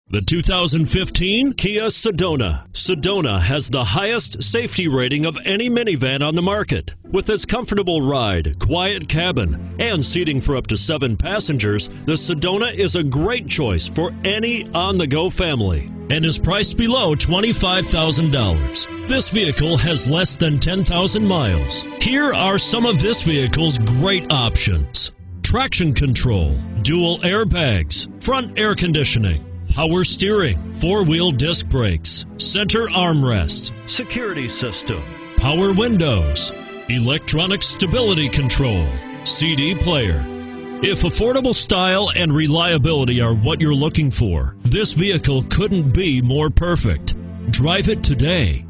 The 2015 Kia Sedona. Sedona has the highest safety rating of any minivan on the market. With its comfortable ride, quiet cabin, and seating for up to 7 passengers, the Sedona is a great choice for any on-the-go family and is priced below $25,000. This vehicle has less than 10,000 miles. Here are some of this vehicle's great options: traction control, dual airbags, front air conditioning, power steering, 4-wheel disc brakes, center armrest, security system, power windows, electronic stability control, CD player. If affordable style and reliability are what you're looking for, this vehicle couldn't be more perfect. Drive it today.